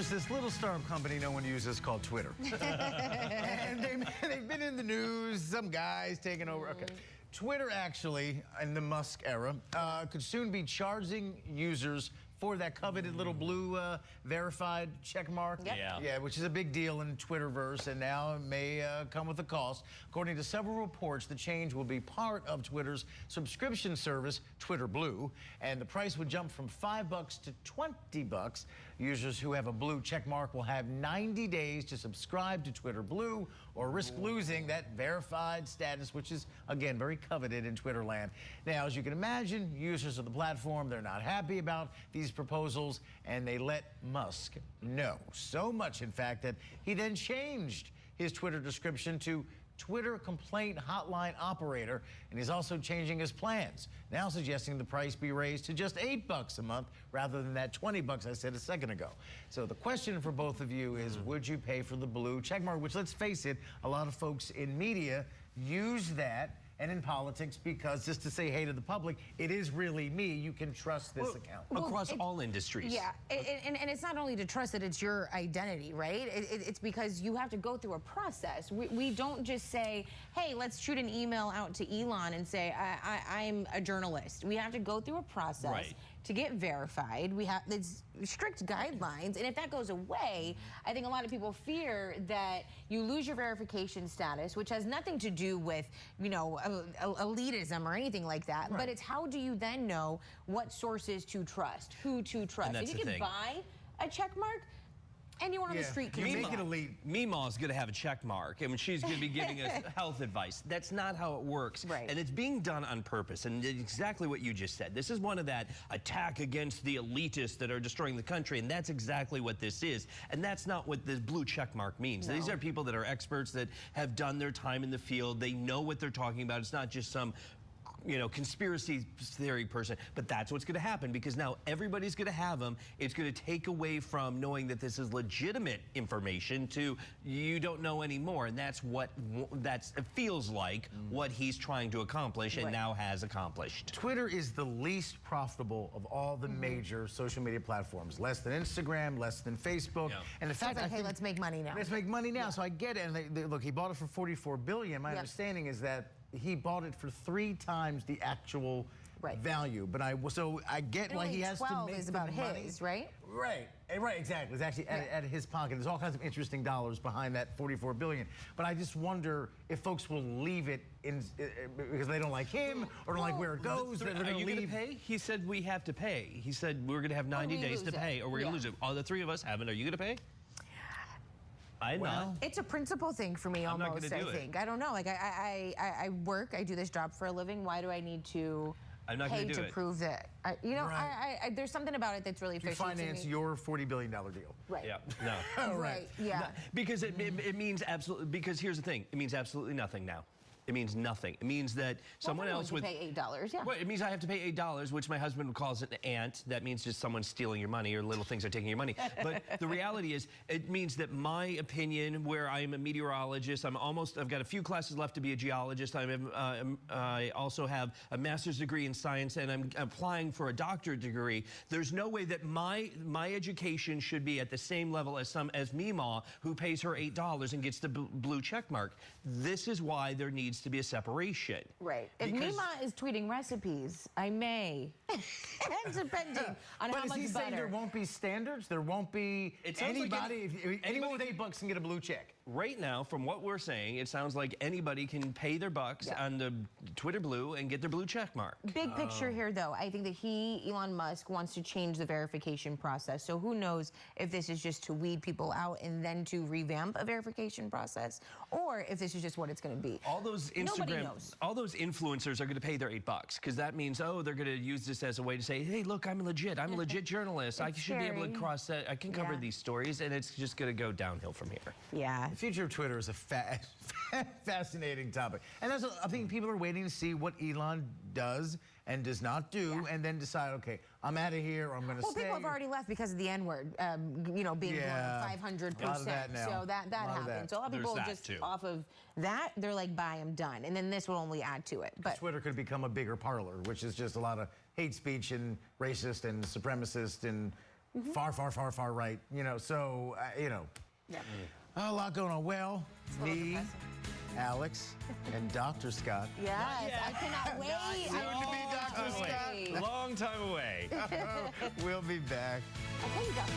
There's this little startup company no one uses called Twitter. And they've been in the news, some guys taking over. Okay. Twitter actually, in the Musk era, could soon be charging users for that coveted little blue verified check mark. Yep. Yeah, which is a big deal in Twitterverse, and now it may come with a cost. According to several reports, the change will be part of Twitter's subscription service, Twitter Blue, and the price would jump from $5 to $20. Users who have a blue check mark will have 90 days to subscribe to Twitter Blue or risk losing that verified status, which is, again, very coveted in Twitter land. Now, as you can imagine, users of the platform, they're not happy about these proposals, and they let Musk know. So much, in fact, that he then changed his Twitter description to Twitter Complaint Hotline Operator, and he's also changing his plans, now suggesting the price be raised to just $8 a month rather than that $20 I said a second ago. So the question for both of you is, would you pay for the blue checkmark, which, let's face it, a lot of folks in media use that, and in politics, because just to say hey to the public, it is really me, you can trust this account. Across all industries. Yeah, and it's not only to trust that it's your identity, right? It's because you have to go through a process. We don't just say, hey, let's shoot an email out to Elon and say, I'm a journalist. We have to go through a process to get verified. There's strict guidelines, and if that goes away, I think a lot of people fear that you lose your verification status, which has nothing to do with, you know, elitism or anything like that, but it's how do you then know what sources to trust, who to trust. If you can buy a check mark, anyone on the street can make it elite. Meemaw is going to have a check mark, and she's going to be giving us health advice. That's not how it works. And it's being done on purpose, and exactly what you just said. This is one of that attack against the elitists that are destroying the country, and that's exactly what this is. And that's not what this blue check mark means. These are people that are experts that have done their time in the field. They know what they're talking about. It's not just some, you know, conspiracy theory person, but that's what's going to happen, because now everybody's going to have them. It's going to take away from knowing that this is legitimate information to you don't know anymore, and that's what it feels like what he's trying to accomplish and now has accomplished. Twitter is the least profitable of all the major social media platforms, less than Instagram, less than Facebook, and in fact, like, hey, let's make money now. Let's make money now. So I get it. And look, he bought it for $44 billion. My understanding is that he bought it for 3 times the actual value, but I get why he has to make is about money. his, right? Right, exactly. It's actually at his pocket. There's all kinds of interesting dollars behind that $44 billion. But I just wonder if folks will leave it in because they don't like him or don't like where it goes. They're Are you going to pay? He said we have to pay. He said we're going to have 90 days to pay, or we're going to lose it. All the 3 of us haven't. Are you going to pay? It's a principle thing for me almost, I think. I don't know. Like, I work, I do this job for a living. Why do I need to pay to prove that? You know, there's something about it that's really fishy to me. Finance your $40 billion deal. Because it means absolutely, because here's the thing, it means absolutely nothing now. It means nothing. It means that someone else would pay $8, Well, it means I have to pay $8, which my husband would call an ant. That means just someone stealing your money, or little things are taking your money. But the reality is, it means that my opinion, where I am a meteorologist, I've got a few classes left to be a geologist. I also have a master's degree in science, and I'm applying for a doctorate degree. There's no way that my education should be at the same level as Meemaw, who pays her $8 and gets the blue check mark. This is why there needs to be a separation. If Meemaw is tweeting recipes, I may. Depending on how much But is he saying there won't be standards? There won't be anybody, anyone with $8 can get a blue check? Right now, from what we're saying, it sounds like anybody can pay their bucks on the Twitter Blue and get their blue check mark. Big picture here, though, I think that Elon Musk, wants to change the verification process. So who knows if this is just to weed people out and then to revamp a verification process, or if this is just what it's going to be. All those influencers are going to pay their $8, because that means, they're going to use this as a way to say, hey, look, I'm legit journalist. I should be able to cross that. I can cover these stories, and it's just going to go downhill from here. The future of Twitter is a fascinating topic. And that's, I think people are waiting to see what Elon does and does not do, and then decide, okay, I'm out of here, or I'm going to stay. Well, people have already left because of the N-word, you know, being 500%. So that happened. So a lot of people just off of that, they're like, bye, I'm done. And then this will only add to it. But Twitter could become a bigger parlor, which is just a lot of hate speech and racist and supremacist and far, far, far, far right. You know, so, you know, a lot going on. Well, me, Alex, and Dr. Scott. Yes, I cannot wait. Soon to be Dr. Scott. Long time away. We'll be back. I think you got